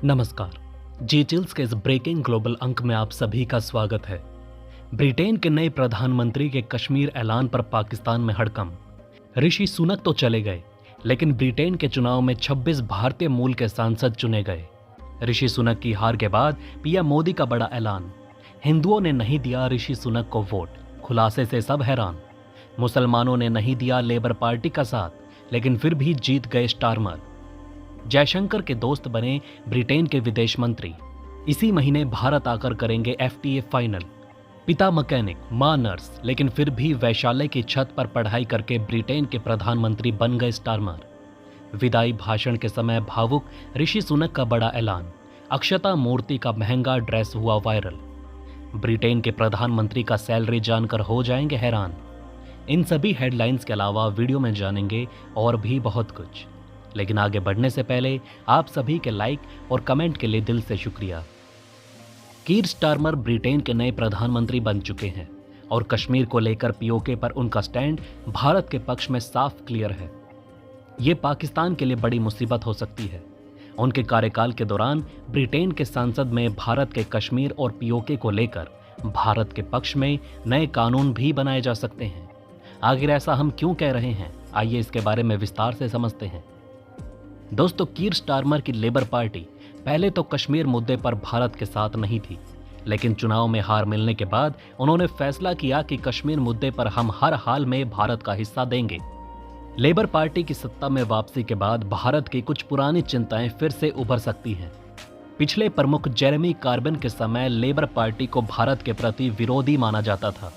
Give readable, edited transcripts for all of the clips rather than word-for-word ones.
नमस्कार। जी चिल्स के इस ब्रेकिंग ग्लोबल अंक में आप सभी का स्वागत है। ब्रिटेन के नए प्रधानमंत्री के कश्मीर ऐलान पर पाकिस्तान में हड़कंप। ऋषि सुनक तो चले गए, लेकिन ब्रिटेन के चुनाव में 26 भारतीय मूल के सांसद चुने गए। ऋषि सुनक की हार के बाद पीएम मोदी का बड़ा ऐलान। हिंदुओं ने नहीं दिया ऋषि सुनक को वोट, खुलासे से सब हैरान। मुसलमानों ने नहीं दिया लेबर पार्टी का साथ, लेकिन फिर भी जीत गए स्टारमर। जयशंकर के दोस्त बने ब्रिटेन के विदेश मंत्री। इसी महीने भारत आकर करेंगे एफटीए फाइनल। पिता मैकेनिक, मां नर्स, लेकिन फिर भी वैश्यालय की छत पर पढ़ाई करके ब्रिटेन के प्रधानमंत्री बन गए स्टारमर। विदाई भाषण के समय भावुक ऋषि सुनक का बड़ा ऐलान। अक्षता मूर्ति का महंगा ड्रेस हुआ वायरल। ब्रिटेन के प्रधानमंत्री का सैलरी जानकर हो जाएंगे हैरान। इन सभी हेडलाइंस के अलावा वीडियो में जानेंगे और भी बहुत कुछ, लेकिन आगे बढ़ने से पहले आप सभी के लाइक और कमेंट के लिए दिल से शुक्रिया। कीर स्टारमर ब्रिटेन के नए प्रधानमंत्री बन चुके हैं और कश्मीर को लेकर पीओके पर उनका स्टैंड भारत के पक्ष में साफ क्लियर है। ये पाकिस्तान के लिए बड़ी मुसीबत हो सकती है। उनके कार्यकाल के दौरान ब्रिटेन के संसद में भारत के कश्मीर और पीओके को लेकर भारत के पक्ष में नए कानून भी बनाए जा सकते हैं। आखिर ऐसा हम क्यों कह रहे हैं, आइए इसके बारे में विस्तार से समझते हैं। दोस्तों, कीर स्टारमर की लेबर पार्टी पहले तो कश्मीर मुद्दे पर भारत के साथ नहीं थी, लेकिन चुनाव में हार मिलने के बाद उन्होंने फैसला किया कि कश्मीर मुद्दे पर हम हर हाल में भारत का हिस्सा देंगे। लेबर पार्टी की सत्ता में वापसी के बाद भारत की कुछ पुरानी चिंताएं फिर से उभर सकती हैं। पिछले प्रमुख जेरेमी कार्बिन के समय लेबर पार्टी को भारत के प्रति विरोधी माना जाता था।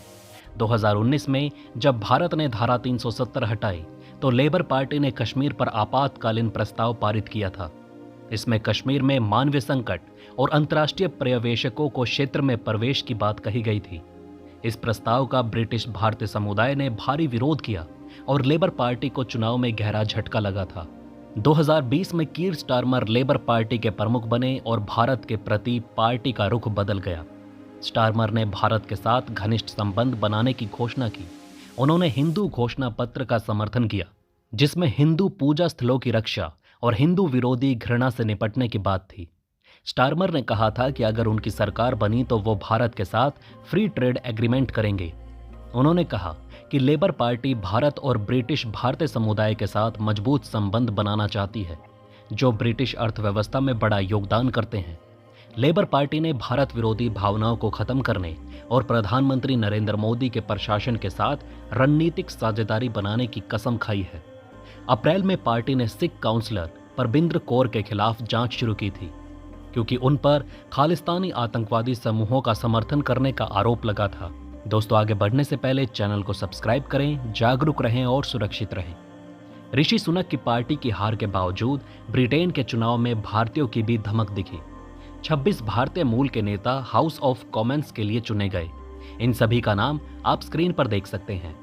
2019 में जब भारत ने धारा 370 हटाई तो लेबर पार्टी ने कश्मीर पर आपातकालीन प्रस्ताव पारित किया था। इसमें कश्मीर में मानवीय संकट और अंतर्राष्ट्रीय पर्यवेक्षकों को क्षेत्र में प्रवेश की बात कही गई थी। इस प्रस्ताव का ब्रिटिश भारतीय समुदाय ने भारी विरोध किया और लेबर पार्टी को चुनाव में गहरा झटका लगा था। 2020 में कीर स्टारमर लेबर पार्टी के प्रमुख बने और भारत के प्रति पार्टी का रुख बदल गया। स्टारमर ने भारत के साथ घनिष्ठ संबंध बनाने की घोषणा की। उन्होंने हिंदू घोषणा पत्र का समर्थन किया, जिसमें हिंदू पूजा स्थलों की रक्षा और हिंदू विरोधी घृणा से निपटने की बात थी। स्टारमर ने कहा था कि अगर उनकी सरकार बनी तो वो भारत के साथ फ्री ट्रेड एग्रीमेंट करेंगे। उन्होंने कहा कि लेबर पार्टी भारत और ब्रिटिश भारतीय समुदाय के साथ मजबूत संबंध बनाना चाहती है, जो ब्रिटिश अर्थव्यवस्था में बड़ा योगदान करते हैं। लेबर पार्टी ने भारत विरोधी भावनाओं को खत्म करने और प्रधानमंत्री नरेंद्र मोदी के प्रशासन के साथ रणनीतिक साझेदारी बनाने की कसम खाई है। अप्रैल में पार्टी ने सिख काउंसलर परबिंद्र कौर के खिलाफ जांच शुरू की थी, क्योंकि उन पर खालिस्तानी आतंकवादी समूहों का समर्थन करने का आरोप लगा था। दोस्तों, आगे बढ़ने से पहले चैनल को सब्सक्राइब करें, जागरूक रहें और सुरक्षित रहें। ऋषि सुनक की पार्टी की हार के बावजूद ब्रिटेन के चुनाव में भारतीयों की भी धमक दिखी। 26 भारतीय मूल के नेता हाउस ऑफ कॉमन्स के लिए चुने गए। इन सभी का नाम आप स्क्रीन पर देख सकते हैं।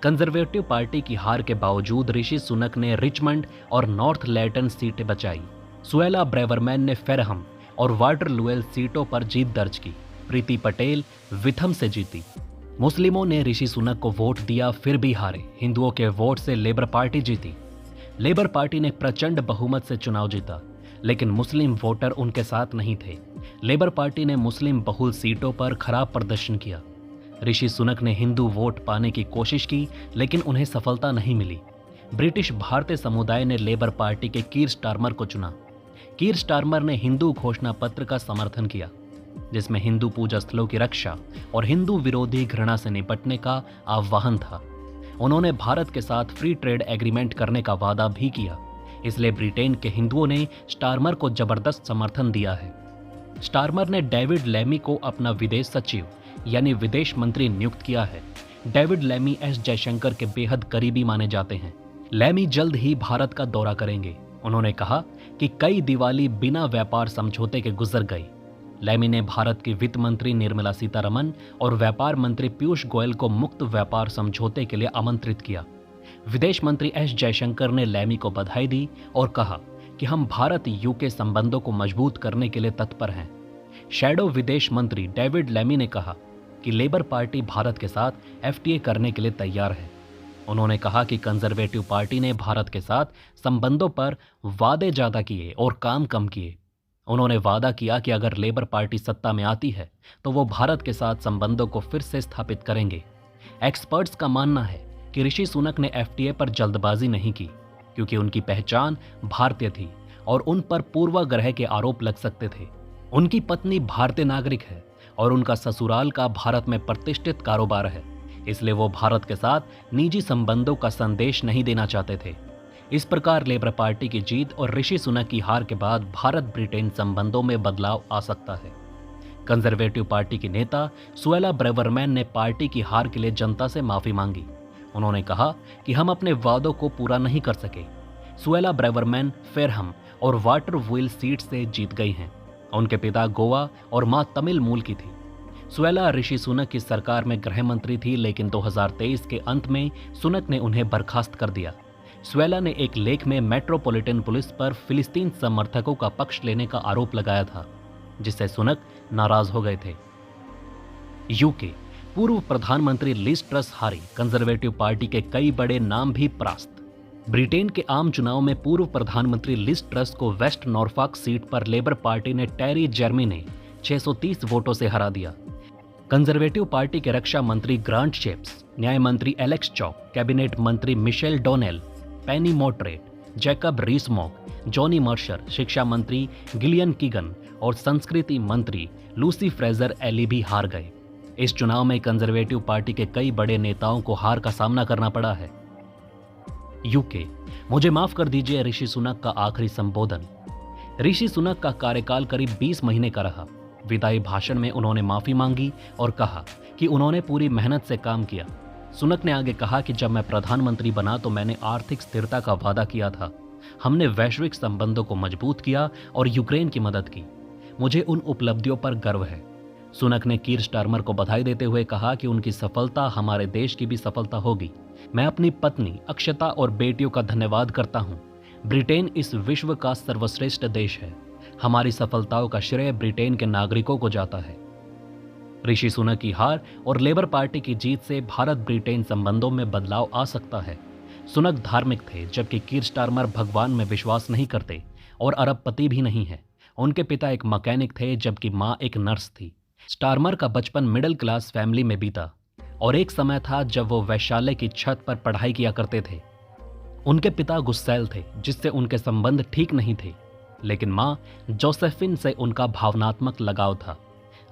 कंजर्वेटिव पार्टी की हार के बावजूद ऋषि सुनक ने रिचमंड और नॉर्थ लैटन सीटें बचाई। सुएला ब्रेवरमैन ने फेरहम और वाटरलूएल सीटों पर जीत दर्ज की। प्रीति पटेल विथम से जीती। मुस्लिमों ने ऋषि सुनक को वोट दिया, फिर भी हारे। हिंदुओं के वोट से लेबर पार्टी जीती। लेबर पार्टी ने प्रचंड बहुमत से चुनाव जीता, लेकिन मुस्लिम वोटर उनके साथ नहीं थे। लेबर पार्टी ने मुस्लिम बहुल सीटों पर खराब प्रदर्शन किया। ऋषि सुनक ने हिंदू वोट पाने की कोशिश की, लेकिन उन्हें सफलता नहीं मिली। ब्रिटिश भारतीय समुदाय ने लेबर पार्टी के कीर स्टारमर को चुना। कीर स्टारमर ने हिंदू घोषणा पत्र का समर्थन किया, जिसमें हिंदू पूजा स्थलों की रक्षा और हिंदू विरोधी घृणा से निपटने का आह्वान था। उन्होंने भारत के साथ फ्री ट्रेड एग्रीमेंट करने का वादा भी किया। इसलिए ब्रिटेन के हिंदुओं ने स्टारमर को जबरदस्त समर्थन दिया है। स्टारमर ने डेविड लैमी को अपना विदेश सचिव यानी विदेश मंत्री नियुक्त किया है। डेविड लैमी एस जयशंकर के बेहद करीबी माने जाते हैं। लैमी जल्द ही भारत का दौरा करेंगे। उन्होंने कहा कि कई दिवाली बिना व्यापार समझौते के गुजर गई। लैमी ने भारत की वित्त मंत्री निर्मला सीतारमन और व्यापार मंत्री पीयूष गोयल को मुक्त व्यापार समझौते के लिए आमंत्रित किया। विदेश मंत्री एस जयशंकर ने लैमी को बधाई दी और कहा कि हम भारत यूके संबंधों को मजबूत करने के लिए तत्पर हैं। शैडो विदेश मंत्री डेविड लैमी ने कहा कि लेबर पार्टी भारत के साथ एफटीए करने के लिए तैयार है। उन्होंने कहा कि कंजर्वेटिव पार्टी ने भारत के साथ संबंधों पर वादे ज्यादा किए और काम कम किए। उन्होंने वादा किया कि अगर लेबर पार्टी सत्ता में आती है तो वो भारत के साथ संबंधों को फिर से स्थापित करेंगे। एक्सपर्ट्स का मानना है कि ऋषि सुनक ने एफटीए पर जल्दबाजी नहीं की, क्योंकि उनकी पहचान भारतीय थी और उन पर पूर्वाग्रह के आरोप लग सकते थे। उनकी पत्नी भारतीय नागरिक है और उनका ससुराल का भारत में प्रतिष्ठित कारोबार है, इसलिए वो भारत के साथ निजी संबंधों का संदेश नहीं देना चाहते थे। इस प्रकार लेबर पार्टी की जीत और ऋषि सुनक की हार के बाद भारत ब्रिटेन संबंधों में बदलाव आ सकता है। कंजर्वेटिव पार्टी की नेता सुएला ब्रेवरमैन ने पार्टी की हार के लिए जनता से माफी मांगी। उन्होंने कहा कि हम अपने वादों को पूरा नहीं कर सके। सुएला ब्रेवरमैन फेरहम और वाटरव्हील सीट से जीत गई हैं। उनके पिता गोवा और मां तमिल मूल की थी। सुएला ऋषि सुनक की सरकार में गृह मंत्री थी, लेकिन 2023 के अंत में सुनक ने उन्हें बर्खास्त कर दिया। सुएला ने एक लेख में मेट्रोपॉलिटन पुलिस पर फिलिस्तीन समर्थकों का पक्ष लेने का आरोप लगाया था, जिससे सुनक नाराज हो गए थे। यूके पूर्व प्रधानमंत्री लिज ट्रस हारी, कंजर्वेटिव पार्टी के कई बड़े नाम भी परास्त। ब्रिटेन के आम चुनाव में पूर्व प्रधानमंत्री लिज ट्रस को वेस्ट नॉर्फॉक सीट पर लेबर पार्टी ने टेरी जेरमी ने 630 वोटों से हरा दिया। कंजर्वेटिव पार्टी के रक्षा मंत्री ग्रांट शेप्स, न्याय मंत्री एलेक्स चॉक, कैबिनेट मंत्री मिशेल डोनेल, पेनी मोटरेट, जैकब रीस-मॉक, जॉनी मर्शर, शिक्षा मंत्री गिलियन कीगन और संस्कृति मंत्री लूसी फ्रेजर एली भी हार गए। इस चुनाव में कंजर्वेटिव पार्टी के कई बड़े नेताओं को हार का सामना करना पड़ा है। यूके, मुझे माफ कर दीजिए ऋषि सुनक का आखिरी संबोधन। ऋषि सुनक का कार्यकाल करीब 20 महीने का रहा। विदाई भाषण में उन्होंने माफी मांगी और कहा कि उन्होंने पूरी मेहनत से काम किया। सुनक ने आगे कहा कि जब मैं प्रधानमंत्री बना तो मैंने आर्थिक स्थिरता का वादा किया था। हमने वैश्विक संबंधों को मजबूत किया और यूक्रेन की मदद की। मुझे उन उपलब्धियों पर गर्व है। सुनक ने कीर स्टारमर को बधाई देते हुए कहा कि उनकी सफलता हमारे देश की भी सफलता होगी। मैं अपनी पत्नी अक्षता और बेटियों का धन्यवाद करता हूँ। ब्रिटेन इस विश्व का सर्वश्रेष्ठ देश है। हमारी सफलताओं का श्रेय ब्रिटेन के नागरिकों को जाता है। ऋषि सुनक की हार और लेबर पार्टी की जीत से भारत ब्रिटेन संबंधों में बदलाव आ सकता है। सुनक धार्मिक थे, जबकि कीर स्टारमर भगवान में विश्वास नहीं करते और अरबपति भी नहीं है। उनके पिता एक मैकेनिक थे, जबकि मां एक नर्स थी। स्टारमर का बचपन मिडिल क्लास फैमिली में बीता और एक समय था जब वो वैश्यालय की छत पर पढ़ाई किया करते थे। उनके पिता गुस्सैल थे, जिससे उनके संबंध ठीक नहीं थे, लेकिन मां जोसेफिन से उनका भावनात्मक लगाव था।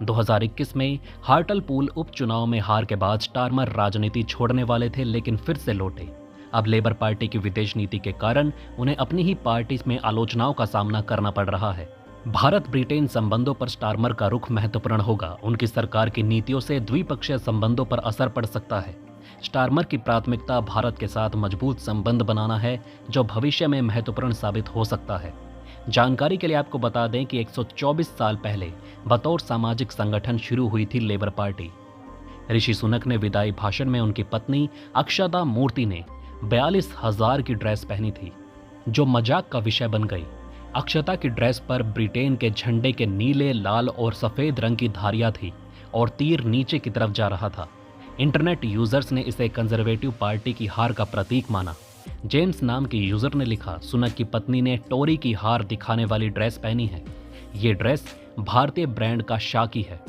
2021 में हार्टलपूल उपचुनाव में हार के बाद स्टारमर राजनीति छोड़ने वाले थे, लेकिन फिर से लौटे। अब लेबर पार्टी की विदेश नीति के कारण उन्हें अपनी ही पार्टी में आलोचनाओं का सामना करना पड़ रहा है। भारत ब्रिटेन संबंधों पर स्टारमर का रुख महत्वपूर्ण होगा। उनकी सरकार की नीतियों से द्विपक्षीय संबंधों पर असर पड़ सकता है। स्टारमर की प्राथमिकता भारत के साथ मजबूत संबंध बनाना है, जो भविष्य में महत्वपूर्ण साबित हो सकता है। जानकारी के लिए आपको बता दें कि 124 साल पहले बतौर सामाजिक संगठन शुरू हुई थी लेबर पार्टी। ऋषि सुनक ने विदाई भाषण में उनकी पत्नी अक्षता मूर्ति ने 42,000 की ड्रेस पहनी थी, जो मजाक का विषय बन गई। अक्षता की ड्रेस पर ब्रिटेन के झंडे के नीले, लाल और सफेद रंग की धारियां थी और तीर नीचे की तरफ जा रहा था। इंटरनेट यूजर्स ने इसे कंजर्वेटिव पार्टी की हार का प्रतीक माना। जेम्स नाम के यूजर ने लिखा, सुनक की पत्नी ने टोरी की हार दिखाने वाली ड्रेस पहनी है। ये ड्रेस भारतीय ब्रांड का शाकी है,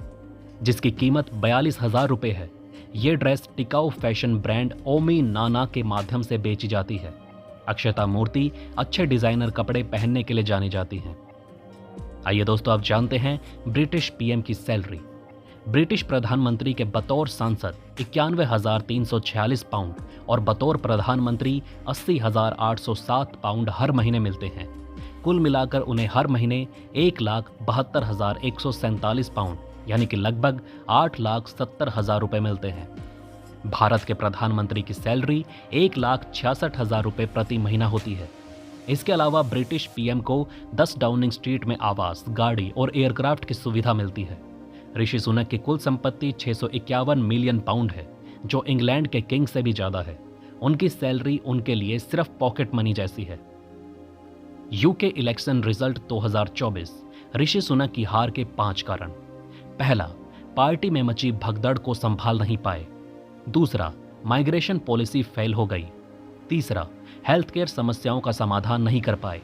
जिसकी कीमत 42,000 रुपये है। ये ड्रेस टिकाऊ फैशन ब्रांड ओमी नाना के माध्यम से बेची जाती है। अक्षता मूर्ति अच्छे डिजाइनर कपड़े पहनने के लिए जानी जाती हैं। आइए दोस्तों, आप जानते हैं ब्रिटिश पीएम की सैलरी। ब्रिटिश प्रधानमंत्री के बतौर सांसद 91,346 पाउंड और बतौर प्रधानमंत्री 80,807 पाउंड हर महीने मिलते हैं। कुल मिलाकर उन्हें हर महीने 1,72,147 पाउंड यानी कि लगभग 8,70,000 रुपये मिलते हैं। भारत के प्रधानमंत्री की सैलरी 1,66,000 रुपये प्रति महीना होती है। इसके अलावा ब्रिटिश पीएम को 10 डाउनिंग स्ट्रीट में आवास, गाड़ी और एयरक्राफ्ट की सुविधा मिलती है। ऋषि सुनक की कुल संपत्ति 651 मिलियन पाउंड है, जो इंग्लैंड के किंग से भी ज्यादा है। उनकी सैलरी उनके लिए सिर्फ पॉकेट मनी जैसी है। UK election result 2024, Rishi Sunak की हार के 5 कारण। पहला, पार्टी में मची भगदड़ को संभाल नहीं पाए। दूसरा, माइग्रेशन पॉलिसी फेल हो गई। तीसरा, हेल्थ केयर समस्याओं का समाधान नहीं कर पाए।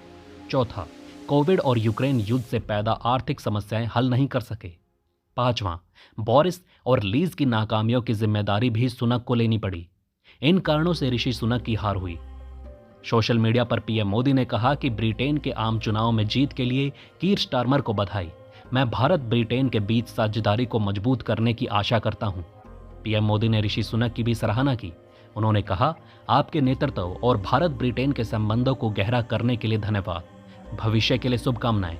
चौथा, कोविड और यूक्रेन युद्ध से पैदा आर्थिक समस्याएं हल नहीं कर सके। 5वां, बोरिस और लीज की नाकामियों की जिम्मेदारी भी सुनक को लेनी पड़ी। इन कारणों से ऋषि सुनक की हार हुई। सोशल मीडिया पर पीएम मोदी ने कहा कि ब्रिटेन के आम चुनाव में जीत के लिए कीर स्टारमर को बधाई। मैं भारत ब्रिटेन के बीच साझेदारी को मजबूत करने की आशा करता हूं। पीएम मोदी ने ऋषि सुनक की भी सराहना की। उन्होंने कहा, आपके नेतृत्व और भारत ब्रिटेन के संबंधों को गहरा करने के लिए धन्यवाद। भविष्य के लिए शुभकामनाएं।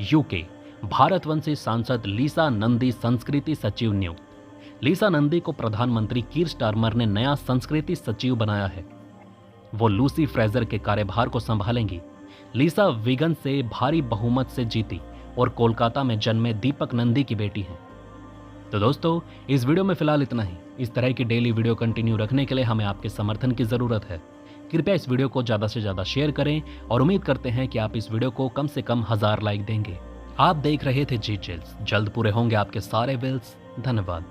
यूके, भारतवंशी सांसद लीसा नंदी संस्कृति सचिव नियुक्त। लीसा नंदी को प्रधानमंत्री कीर स्टारमर ने नया संस्कृति सचिव बनाया है। वो लूसी फ्रेजर के कार्यभार को संभालेंगी। लीसा विगन से भारी बहुमत से जीती और कोलकाता में जन्मे दीपक नंदी की बेटी हैं। तो दोस्तों, इस वीडियो में फिलहाल इतना ही। इस तरह की डेली वीडियो कंटिन्यू रखने के लिए हमें आपके समर्थन की जरूरत है। कृपया इस वीडियो को ज्यादा से ज्यादा शेयर करें और उम्मीद करते हैं कि आप इस वीडियो को कम से कम 1000 लाइक देंगे। आप देख रहे थे जी चिल्स। जल्द पूरे होंगे आपके सारे विल्स। धन्यवाद।